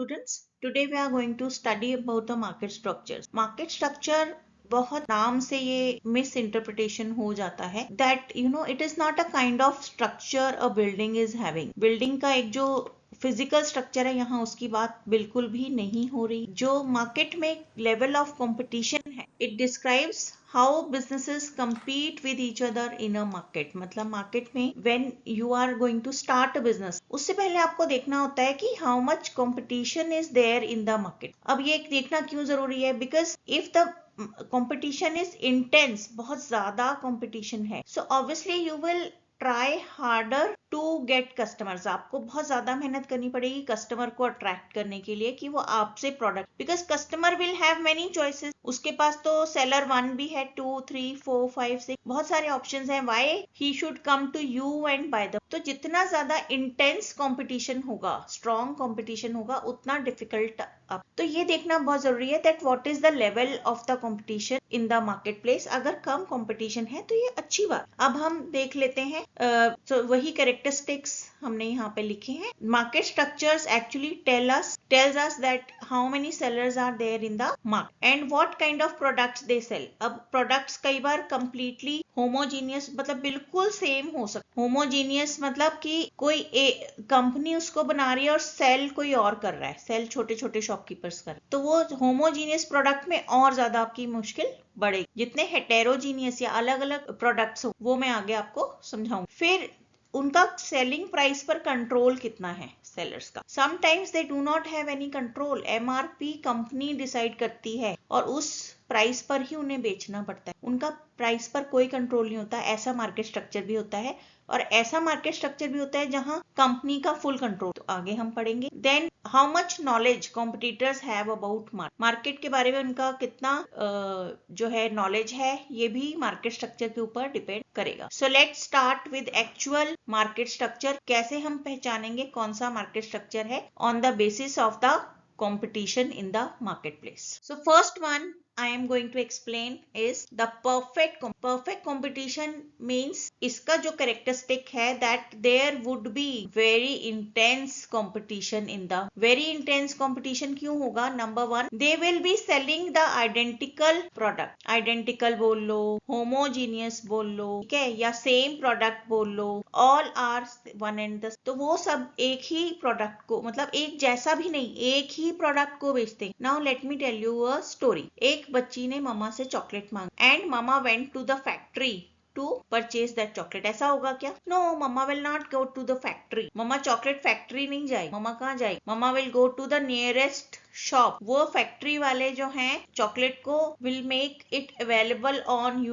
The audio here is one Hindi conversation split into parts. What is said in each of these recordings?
students. Today we are going to study about the market structures. Market structure बहुत नाम से ये मिसइंटरप्रिटेशन हो जाता है that it is not a kind of structure a building is having. Building का एक जो फिजिकल स्ट्रक्चर है यहाँ उसकी बात बिल्कुल भी नहीं हो रही. जो मार्केट में लेवल ऑफ कंपटीशन है, it describes how businesses compete with each other in a market. मतलब मार्केट में when you are going to start a business, उससे पहले आपको देखना होता है कि how much competition is there in the market. अब ये देखना क्यों जरूरी है? Because if the competition is intense, बहुत ज्यादा competition है, so obviously you will try harder to get customers. आपको बहुत ज्यादा मेहनत करनी पड़ेगी कस्टमर को अट्रैक्ट करने के लिए कि वो आपसे product, because customer will have many choices. उसके पास तो सेलर 1 भी है, 2, 3, 4, 5, 6 बहुत सारे ऑप्शंस हैं. Why he should come to you and buy the. तो जितना ज्यादा इंटेंस कंपटीशन होगा, स्ट्रॉन्ग कंपटीशन होगा, उतना डिफिकल्ट अब. तो ये देखना बहुत जरूरी है that what is the level of the competition in the market place. अगर कम कंपटीशन है तो ये अच्छी बात. अब हम देख लेते हैं. वही कैरेक्टरिस्टिक्स हमने यहाँ पे लिखे हैं. Market structures actually tells us that how many sellers are there in the market and what kind of products they sell. अब प्रोडक्ट्स कई बार कंप्लीटली होमोजीनियस, मतलब बिल्कुल सेम हो सकता. होमोजीनियस मतलब कि कोई कंपनी उसको बना रही है और सेल कोई और कर रहा है, सेल छोटे छोटे शॉपकीपर्स कर रहे हैं. तो वो होमोजीनियस प्रोडक्ट में और ज्यादा आपकी मुश्किल बढ़ेगी. जितने हेटेरोजीनियस या अलग अलग प्रोडक्ट्स हो वो मैं आगे आपको समझाऊंगी. फिर उनका सेलिंग प्राइस पर कंट्रोल कितना है सेलर्स का. Sometimes they do not have any control. MRP company decide करती है और उस प्राइस पर ही उन्हें बेचना पड़ता है. उनका प्राइस पर कोई कंट्रोल नहीं होता. ऐसा मार्केट स्ट्रक्चर भी होता है और ऐसा मार्केट स्ट्रक्चर भी होता है जहां कंपनी का फुल कंट्रोल. तो आगे हम पढ़ेंगे. Then how much knowledge competitors have about market के बारे में उनका कितना जो है नॉलेज है, ये भी मार्केट स्ट्रक्चर के ऊपर डिपेंड करेगा. So let's start with actual market structure. कैसे हम पहचानेंगे कौन सा मार्केट स्ट्रक्चर है? On the basis of the competition in the marketplace. So first one I am going to explain is the perfect competition means इसका जो characteristic है that there would be very intense competition in the. Very intense competition क्यों होगा? Number one, they will be selling the identical product. Identical बोल लो, homogeneous बोल लो, ठीक है, या same product बोल लो, all are one and the. तो वो सब एक ही प्रोडक्ट को, मतलब एक जैसा भी नहीं, एक ही प्रोडक्ट को बेचते हैं. Now let me tell you a story. एक बच्ची ने मम्मा से चॉकलेट मांगा and mama went to the factory to purchase that chocolate. ऐसा होगा क्या? No, mama will not go to the factory. Mama chocolate factory नहीं जाएगी. मम्मा कहाँ जाएगी? Mama will go to the nearest shop. वो फैक्ट्री वाले जो हैं चॉकलेट को will make it available on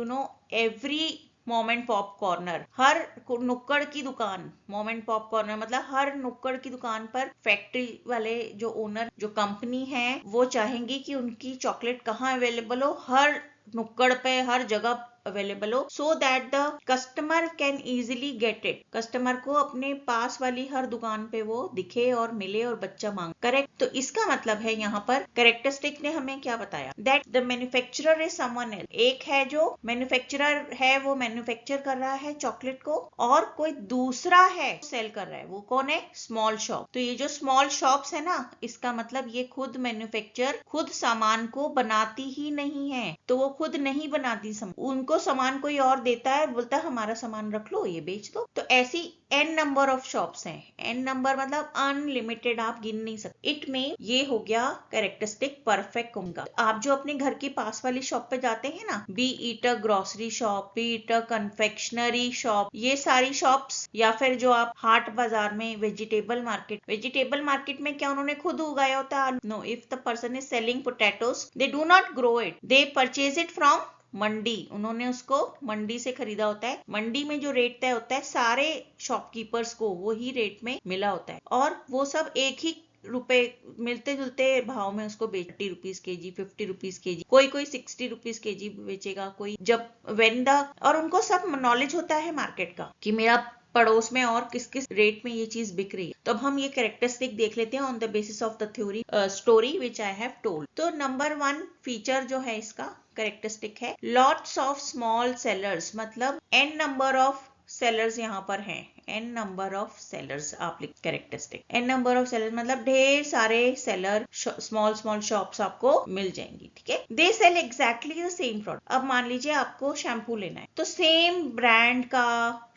every moment pop corner. हर नुक्कड़ की दुकान, मोमेंट पॉप कॉर्नर मतलब हर नुक्कड़ की दुकान पर फैक्ट्री वाले जो ओनर, जो कंपनी है, वो चाहेंगी कि उनकी चॉकलेट कहाँ अवेलेबल हो. हर नुक्कड़ पे, हर जगह अवेलेबल हो, so that the customer can easily get it. Customer को अपने पास वाली हर दुकान पे वो दिखे और मिले और बच्चा मांग. करेक्ट. तो इसका मतलब है यहाँ पर कैरेक्टरिस्टिक ने हमें क्या बताया? That the manufacturer is someone else. एक है जो मैन्युफैक्चरर है, वो मैन्युफैक्चर कर रहा है चॉकलेट को, और कोई दूसरा है सेल कर रहा है. वो कौन है? Small shop. तो ये जो स्मॉल शॉप्स है ना, इसका मतलब ये खुद मैन्युफैक्चर, खुद सामान को बनाती ही नहीं है. तो वो खुद नहीं बनाती, उनको सामान कोई और देता है, बोलता है हमारा सामान रख लो, ये बेच दो. तो ऐसी n नंबर ऑफ शॉप्स हैं. n नंबर मतलब अनलिमिटेड, आप गिन नहीं सकते. इट में ये हो गया कैरेक्टरिस्टिक परफेक्ट होगा. आप जो अपने घर के पास वाली शॉप पे जाते हैं ना, B it a grocery shop, B it a confectionery shop, ये सारी शॉप्स, या फिर जो आप हाट बाजार में वेजिटेबल मार्केट में क्या उन्होंने खुद उगाया होता है? No. If the person is selling potatoes, they do not grow it, they purchase it from mandi. उन्होंने उसको मंडी से खरीदा होता है. मंडी में जो रेट तय होता है सारे शॉपकीपर्स को वही रेट में मिला होता है, और वो सब एक ही रुपए मिलते जुलते भाव में उसको बेच. 30 रुपीज के जी, 50 रुपीज के जी, कोई 60 रुपीज के जी बेचेगा, कोई जब वेंदा. और उनको सब नॉलेज होता है मार्केट का कि मेरा पड़ोस में और किस किस रेट में ये चीज बिक रही है. तो अब हम ये कैरेक्टरिस्टिक देख लेते हैं on the basis of the theory story which I have told. तो नंबर 1 फीचर जो है इसका कैरेक्टरिस्टिक है लॉट्स ऑफ स्मॉल सेलर्स. मतलब n नंबर ऑफ सेलर्स यहाँ पर हैं. n नंबर ऑफ सेलर्स आप लिख characteristic. n number of seller मतलब ढेर सारे सेलर स्मॉल स्मॉल शॉप्स आपको मिल जाएंगी, ठीक है। They sell exactly the same product. अब मान लीजिए आपको शैम्पू लेना है तो सेम ब्रांड का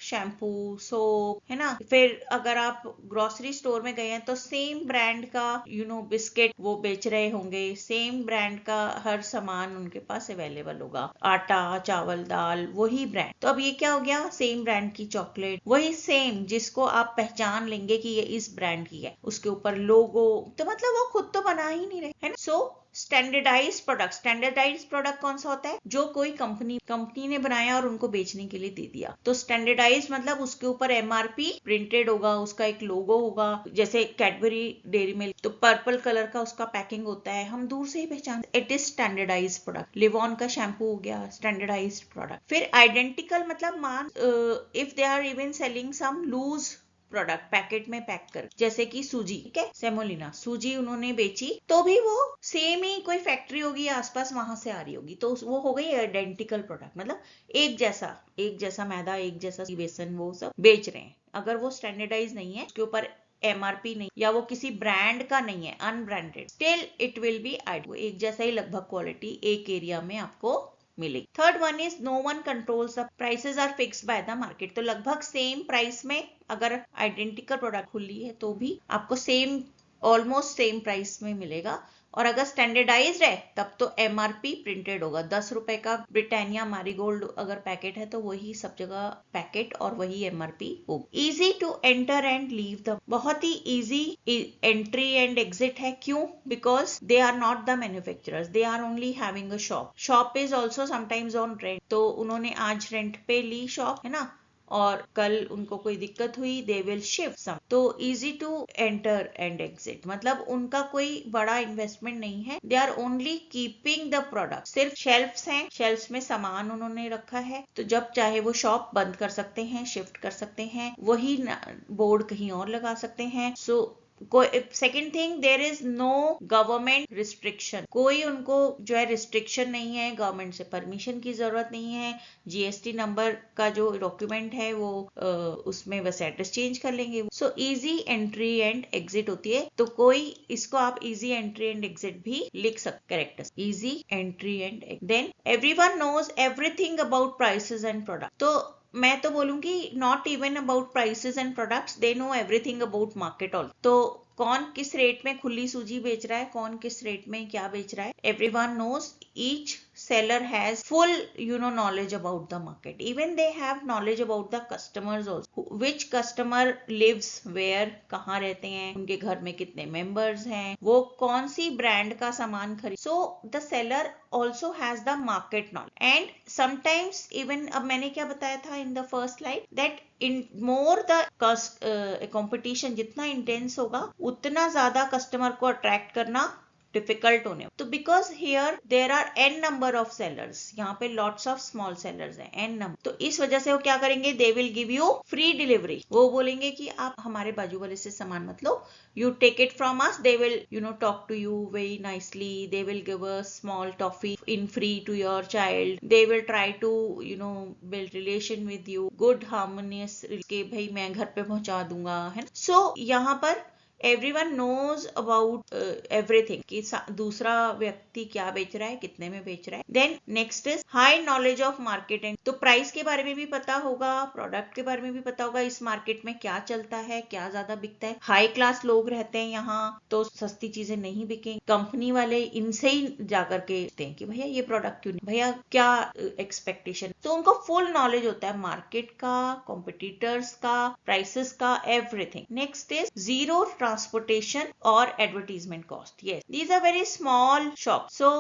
शैम्पू, सोप, है ना। फिर अगर आप ग्रोसरी स्टोर में गए हैं तो सेम ब्रांड का बिस्किट वो बेच रहे होंगे, सेम ब्रांड का हर सामान उनके पास अवेलेबल होगा, आटा, चावल, दाल, वही ब्रांड। तो अब ये क्या हो गया, सेम ब्रांड की चॉकलेट, वही सेम जिसको आप पहचान लेंगे कि ये इस ब्रांड की है, उसके ऊपर लोगो। तो मतलब वो खुद तो बना ही नहीं रहे, है ना। सो स्टैंडर्डाइज्ड प्रोडक्ट, स्टैंडर्डाइज्ड प्रोडक्ट कौन सा होता है, जो कोई कंपनी ने बनाया और उनको बेचने के लिए दे दिया। तो स्टैंडर्डाइज्ड मतलब उसके ऊपर एमआरपी प्रिंटेड होगा, उसका एक लोगो होगा। जैसे कैडबरी डेयरी मिल्क, तो पर्पल कलर का उसका पैकिंग होता है, हम दूर से ही पहचान, it is standardised product. Livon का शैम्पू हो गया स्टैंडर्डाइज्ड प्रोडक्ट। फिर आइडेंटिकल मतलब मान if they are even selling some loose product packet में पैक कर, जैसे कि सूजी, ठीक है, सेमोलिना सूजी उन्होंने बेची, तो भी वो सेम ही कोई फैक्ट्री होगी आसपास, वहां से आ रही होगी, तो वो हो गई आइडेंटिकल प्रोडक्ट। मतलब एक जैसा मैदा, एक जैसा बेसन, वो सब बेच रहे हैं। अगर वो स्टैंडर्डाइज नहीं है, उसके ऊपर एमआरपी नहीं, या वो किसी ब्रांड का नहीं है, unbranded, still it will be एक जैसा ही लगभग क्वालिटी एक एरिया में आपको मिलेगी। Third one is no one controls the prices are fixed by the market. तो लगभग सेम प्राइस में अगर आइडेंटिकल प्रोडक्ट खुली है तो भी आपको सेम, ऑलमोस्ट सेम प्राइस में मिलेगा। और अगर स्टैंडर्डाइज्ड है तब तो एमआरपी प्रिंटेड होगा। 10 रुपए का ब्रिटानिया मैरीगोल्ड अगर पैकेट है तो वही सब जगह पैकेट और वही एमआरपी होगी। Easy to enter and leave the, बहुत ही इजी एंट्री एंड एग्जिट है। क्यों? Because they are not the manufacturers, they are only having a shop. Shop is also sometimes on rent, तो उन्होंने आज रेंट पे ली शॉप, है ना, और कल उनको कोई दिक्कत हुई, दे विल शिफ्ट सम। तो easy to enter and exit मतलब उनका कोई बड़ा इन्वेस्टमेंट नहीं है। They are only keeping the product. सिर्फ शेल्फ्स हैं, शेल्फ्स में सामान उन्होंने रखा है, तो जब चाहे वो शॉप बंद कर सकते हैं, शिफ्ट कर सकते हैं, वही बोर्ड कहीं और लगा सकते हैं। So second thing, there is no government restriction. कोई उनको जो है रिस्ट्रिक्शन नहीं है, गवर्नमेंट से परमिशन की जरूरत नहीं है। जीएसटी नंबर का जो डॉक्यूमेंट है वो उसमें बस एड्रेस चेंज कर लेंगे। So easy entry and exit होती है। तो कोई इसको आप इजी एंट्री एंड एग्जिट भी लिख सकते, correct, easy entry and exit. Then everyone knows everything about prices and product. तो मैं तो बोलूंगी not even about prices and products, they know everything about market all. तो कौन किस रेट में खुली सूजी बेच रहा है, कौन किस रेट में क्या बेच रहा है, everyone knows. Each seller has full knowledge about the market. Even they have knowledge about the customers also, which customer lives where, कहाँ रहते हैं, उनके घर में कितने members हैं, वो कौन सी brand का सामान खरीद। So the seller also has the market knowledge. And sometimes even, अब मैंने क्या बताया था in the first slide, that in more the competition जितना intense होगा उतना ज्यादा customer को attract करना डिफिकल्ट होने। तो because here there are n number of sellers, यहाँ पे लॉट्स ऑफ स्मॉल सेलर्स हैं, n नंबर। तो इस वजह से वो क्या करेंगे, they will give you free delivery. वो बोलेंगे कि आप हमारे बाजू वाले से सामान मत लो, you take it from us. They will talk to you very nicely. They will give a small toffee in free to your child. They will try to build relation with you, good harmonious के भाई मैं घर पे पहुंचा दूंगा, है ना। So यहाँ पर everyone knows about everything कि दूसरा व्यक्ति क्या बेच रहा है, कितने में बेच रहा है। Then next is high knowledge of marketing. तो प्राइस के बारे में भी पता होगा, प्रोडक्ट के बारे में भी पता होगा, इस मार्केट में क्या चलता है, क्या ज्यादा बिकता है। हाई क्लास लोग रहते हैं यहाँ, तो सस्ती चीजें नहीं बिकेंगी। कंपनी वाले इनसे ही जाकर के कहते हैं कि भैया ये प्रोडक्ट क्यों नहीं, भैया क्या एक्सपेक्टेशन। तो उनको फुल नॉलेज होता है मार्केट का, कॉम्पिटिटर्स का, प्राइसेस का, everything. Next is zero transportation or advertisement cost. Yes, these are very small shops. So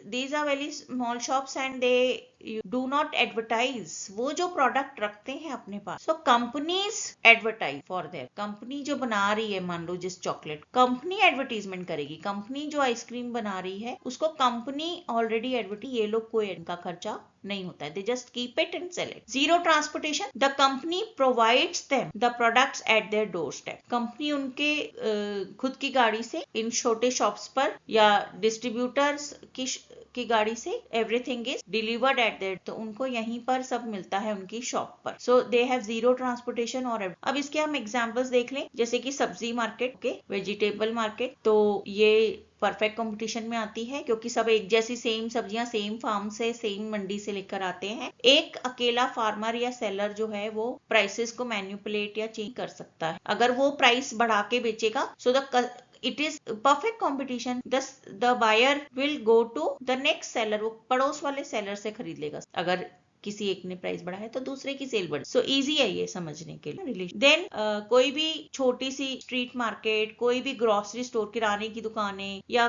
these are very small shops and they do not advertise. वो जो प्रोडक्ट रखते हैं अपने पास, so companies advertise for their company जो बना रही है, मान लो जिस चॉकलेट, कंपनी एडवर्टीजमेंट करेगी। कंपनी जो आइसक्रीम बना रही है उसको कंपनी ऑलरेडी एडवर्टाइज, ये लोग कोई इनका खर्चा नहीं होता है, they just keep it and sell it. Zero transportation, the company provides them the products at their doorstep. Company उनके खुद की गाड़ी से इन छोटे शॉप्स पर या डिस्ट्रीब्यूटर्स की की गाड़ी से, everything is delivered eight there, तो उनको यहीं पर सब मिलता है उनकी शॉप पर। सो दे हैव जीरो ट्रांसपोर्टेशन। और अब इसके हम एग्जांपल्स देख लें, जैसे कि सब्जी मार्केट, ओके, वेजिटेबल मार्केट, तो ये परफेक्ट कंपटीशन में आती है क्योंकि सब एक जैसी सेम सब्जियां सेम फार्म से, सेम मंडी से लेकर आते हैं। एक अकेला फार्मर या सेलर जो है वो प्राइसेस को मैनिपुलेट या चेंज कर सकता है। अगर वो प्राइस बढ़ा के बेचेगा, so the it is perfect competition, the buyer will go to the next seller, वो पड़ोस वाले सेलर से खरीद लेगा। अगर किसी एक ने प्राइस बढ़ाया तो दूसरे की सेल बढ़े। सो इजी है ये समझने के लिए रिलेशन। देन कोई भी छोटी सी स्ट्रीट मार्केट, कोई भी ग्रोसरी स्टोर, किराने की दुकानें, या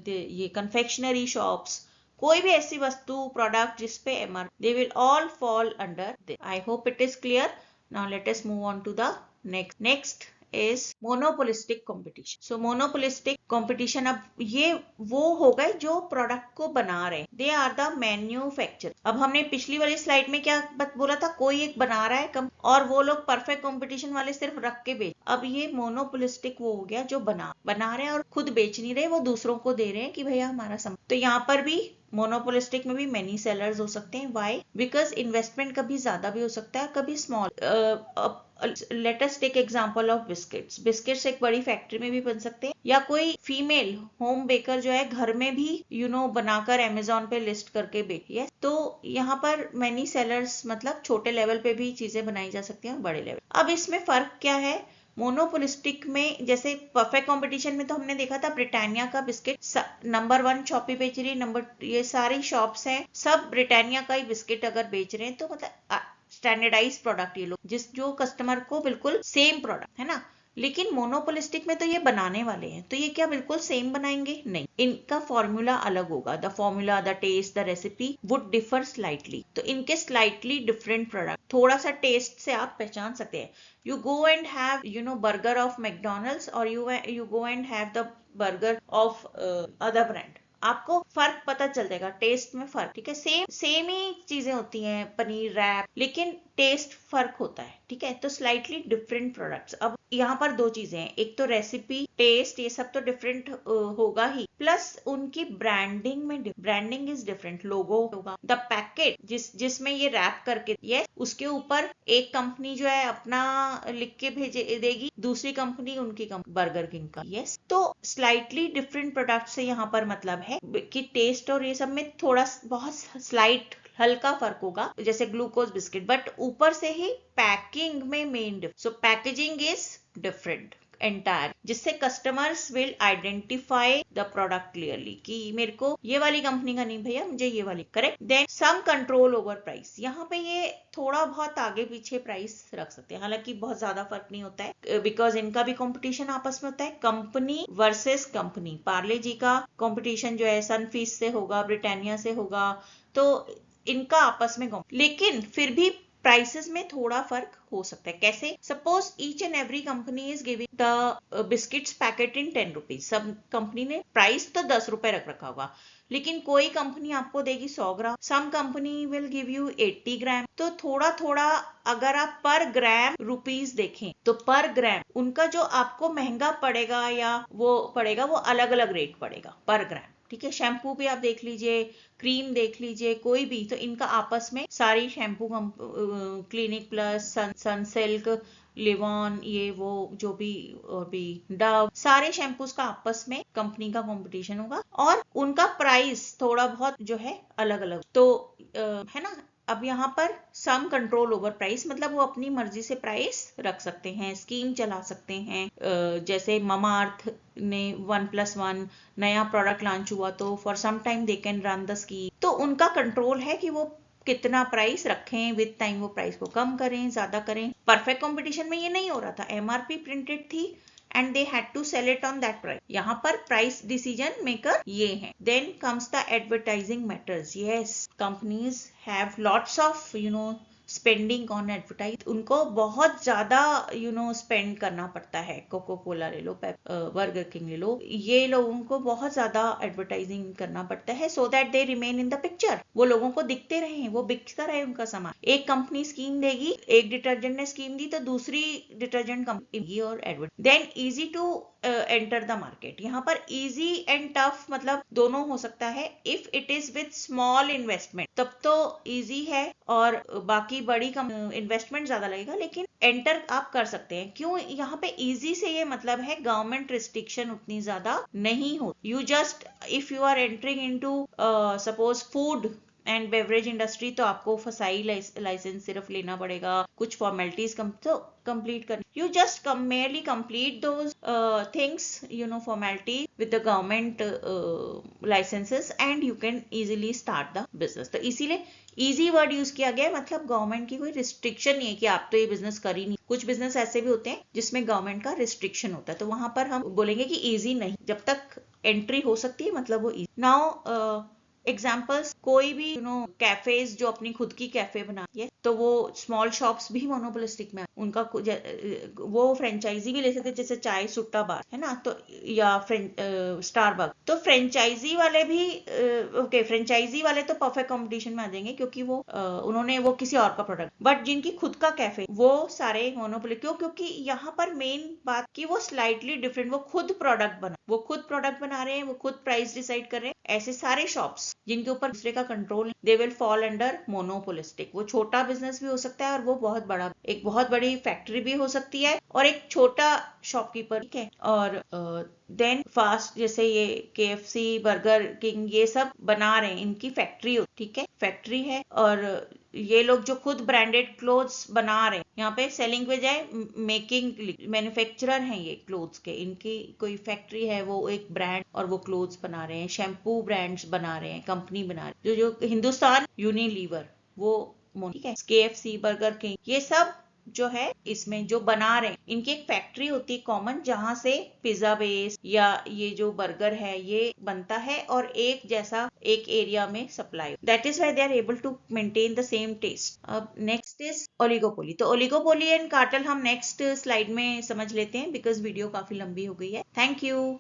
ये कन्फेक्शनरी शॉप्स, कोई भी ऐसी वस्तु, प्रोडक्ट जिसपे MRP, they will all fall under. I hope it is clear. Now let us move on to the next is monopolistic competition. So monopolistic competition, अब ये वो हो गए जो प्रोडक्ट को बना रहे हैं, they are the manufacturer। अब हमने पिछली वाली स्लाइड में क्या बोला था, कोई एक बना रहा है और वो लोग परफेक्ट कंपटीशन वाले सिर्फ रख के बेच। अब ये मोनोपोलिस्टिक वो हो गया जो बना रहे हैं और खुद बेच नहीं रहे, वो दूसरों को दे रहे हैं कि भैया हमारा तो यहाँ पर भी मोनोपोलिस्टिक में भी मेनी सेलर्स हो सकते हैं। वाई? बिकॉज इन्वेस्टमेंट कभी ज्यादा भी हो सकता है, कभी small. Let us take example of biscuits. Biscuits एक बड़ी फैक्ट्री में भी बन सकते हैं, या कोई फीमेल होम बेकर जो है घर में भी बनाकर अमेजोन पे लिस्ट करके बेची है। तो यहाँ पर मेनी सेलर्स मतलब छोटे लेवल पे भी चीजें बनाई जा सकती हैं और बड़े लेवल। अब इसमें फर्क क्या है? मोनोपोलिस्टिक में जैसे परफेक्ट कंपटीशन में तो हमने देखा था ब्रिटानिया का बिस्किट नंबर 1 शॉपी बेच रही है, ये सारी शॉप्स हैं सब ब्रिटानिया का ही बिस्किट अगर बेच रहे हैं, तो मतलब स्टैंडर्डाइज प्रोडक्ट ये लोग जो कस्टमर को बिल्कुल सेम प्रोडक्ट है ना। लेकिन मोनोपोलिस्टिक में तो ये बनाने वाले हैं, तो ये क्या बिल्कुल सेम बनाएंगे? नहीं, इनका फॉर्मूला अलग होगा। The formula, the taste, the recipe would differ slightly. तो इनके स्लाइटली डिफरेंट प्रोडक्ट, थोड़ा सा टेस्ट से आप पहचान सकते हैं। You go and have burger of McDonald's, or you go and have the burger of other brand, आपको फर्क पता चल जाएगा, टेस्ट में फर्क। ठीक है, सेम ही चीजें होती हैं, पनीर रैप, लेकिन टेस्ट फर्क होता है। ठीक है, तो स्लाइटली डिफरेंट प्रोडक्ट्स। अब यहाँ पर दो चीजें हैं, एक तो रेसिपी, टेस्ट, ये सब तो डिफरेंट होगा ही, प्लस उनकी ब्रांडिंग में ब्रांडिंग इज डिफरेंट, लोगो होगा, द पैकेट जिसमें ये रैप करके उसके ऊपर एक कंपनी जो है अपना लिख के भेजे देगी, दूसरी कंपनी उनकी बर्गर किंग का। यस, तो स्लाइटली डिफरेंट प्रोडक्ट से यहाँ पर मतलब है कि टेस्ट और ये सब में थोड़ा बहुत स्लाइट हल्का फर्क होगा, जैसे ग्लूकोज बिस्किट, बट ऊपर से ही पैकिंग में main difference. So packaging is different entire, जिससे customers will identify the product clearly कि मेरे को ये वाली कंपनी का नहीं भैया, मुझे ये वाली। Correct. Then some control over price, यहाँ पे ये थोड़ा बहुत आगे पीछे प्राइस रख सकते हैं, हालांकि बहुत ज्यादा फर्क नहीं होता है बिकॉज इनका भी कंपटीशन आपस में होता है। कंपनी वर्सेस कंपनी, पार्ले जी का कंपटीशन जो है सनफीस्ट से होगा, ब्रिटानिया से होगा, तो इनका आपस में लेकिन फिर भी प्राइसेस में थोड़ा फर्क हो सकता है। कैसे? Suppose each and every company is giving the biscuits packet in 10 rupees. सब कंपनी ने प्राइस तो 10 रुपए रख रखा होगा, लेकिन कोई कंपनी आपको देगी 100 gram, some company will give you 80 gram. तो थोड़ा थोड़ा अगर आप पर ग्राम रुपीस देखें, तो पर ग्राम उनका जो आपको महंगा पड़ेगा या वो पड़ेगा, वो अलग अलग रेट पड़ेगा पर ग्राम। ठीक है, शैम्पू भी आप देख लीजिए, क्रीम देख लीजिए, कोई भी, तो इनका आपस में सारी shampoo clinic plus, Sunsilk, Livon, ये वो जो भी, और भी डव, सारे शैम्पूज का आपस में कंपनी का कंपटीशन होगा और उनका प्राइस थोड़ा बहुत जो है अलग अलग। तो है ना। अब यहाँ पर सम कंट्रोल ओवर प्राइस मतलब वो अपनी मर्जी से प्राइस रख सकते हैं, स्कीम चला सकते हैं। जैसे ममा अर्थ ने 1+1 नया प्रोडक्ट लॉन्च हुआ, तो for some time they can run the scheme. तो उनका कंट्रोल है कि वो कितना प्राइस रखें, विद टाइम वो प्राइस को कम करें, ज्यादा करें। परफेक्ट कंपटीशन में ये नहीं हो रहा था, एमआरपी प्रिंटेड थी and they had to sell it on that price. यहाँ पर प्राइस डिसीजन मेकर ये हैं। Then comes the advertising matters. Yes, companies have lots of spending on advertise, उनको बहुत ज्यादा स्पेंड करना पड़ता है। कोको कोला ले लो, बर्गर किंग ले लो, ये लोगों को बहुत ज्यादा एडवर्टाइजिंग करना पड़ता है so that they remain in the picture, वो लोगों को दिखते रहे, वो बिकता रहे उनका सामान। एक कंपनी स्कीम देगी, एक डिटर्जेंट ने स्कीम दी तो दूसरी डिटर्जेंट कंपनी और advert. Then easy to enter the market. यहाँ पर इजी एंड टफ मतलब दोनों हो सकता है। If it is with small investment तब तो इजी है और बाकी बड़ी इन्वेस्टमेंट ज्यादा लगेगा, लेकिन एंटर आप कर सकते हैं। क्यों यहाँ पे इजी से ये मतलब है गवर्नमेंट रिस्ट्रिक्शन उतनी ज्यादा नहीं हो। You just if you are entering into suppose food and beverage industry, तो आपको फसाई लाइसेंस सिर्फ लेना पड़ेगा, कुछ फॉर्मेलिटीज तो कंप्लीट कर। You just merely complete those things, formality with the government licenses and you can easily start the business। तो इसीलिए इजी वर्ड यूज किया गया है, मतलब गवर्नमेंट की कोई रिस्ट्रिक्शन नहीं है कि आप तो ये बिजनेस कर ही नहीं। कुछ बिजनेस ऐसे भी होते हैं जिसमें गवर्नमेंट का रिस्ट्रिक्शन होता है, तो वहां पर हम बोलेंगे कि इजी नहीं, जब तक एंट्री हो सकती है मतलब वो इजी। नाउ एग्जाम्पल्स, कोई भी कैफेज जो अपनी खुद की कैफे बनाती है, तो वो स्मॉल शॉप्स भी मोनोपोलिस्टिक में उनका वो फ्रेंचाइजी भी ले सकते, जैसे चाय सुट्टा बार है ना, तो या स्टारबक्स। तो फ्रेंचाइजी वाले भी ओके, फ्रेंचाइजी वाले तो परफेक्ट कंपटीशन में आ जाएंगे क्योंकि वो उन्होंने वो किसी और का प्रोडक्ट। बट जिनकी खुद का कैफे वो सारे मोनोपोली। क्योंकि यहाँ पर मेन बात कि वो स्लाइटली डिफरेंट, वो खुद प्रोडक्ट बना रहे हैं, वो खुद प्राइस डिसाइड कर रहे हैं। ऐसे सारे शॉप्स जिनके ऊपर दूसरे का control, they will fall under monopolistic. वो छोटा बिजनेस भी हो सकता है और वो बहुत बड़ा, एक बहुत बड़ी फैक्ट्री भी हो सकती है और एक छोटा शॉपकीपर, ठीक है। और देन फास्ट, जैसे ये KFC, बर्गर किंग, ये सब बना रहे हैं, इनकी फैक्ट्री, ठीक है, फैक्ट्री है। और ये लोग जो खुद ब्रांडेड क्लोथ्स बना रहे हैं, यहाँ पे सेलिंग के बजाय मेकिंग, मैन्युफैक्चरर हैं ये क्लोथ्स के, इनकी कोई फैक्ट्री है, वो एक ब्रांड और वो क्लोथ्स बना रहे हैं, शैम्पू ब्रांड्स बना रहे हैं, कंपनी बना रहे हैं। जो हिंदुस्तान यूनिलीवर, वो ठीक है, KFC, बर्गर किंग, ये सब जो है इसमें जो बना रहे हैं, इनकी एक फैक्ट्री होती है कॉमन, जहां से पिज्जा बेस या ये जो बर्गर है ये बनता है और एक जैसा एक एरिया में supply. That is why they are able to maintain the same taste. अब नेक्स्ट इज ओलिगोपोली। तो ओलिगोपोली एंड कार्टेल हम नेक्स्ट स्लाइड में समझ लेते हैं, बिकॉज वीडियो काफी लंबी हो गई है। Thank you.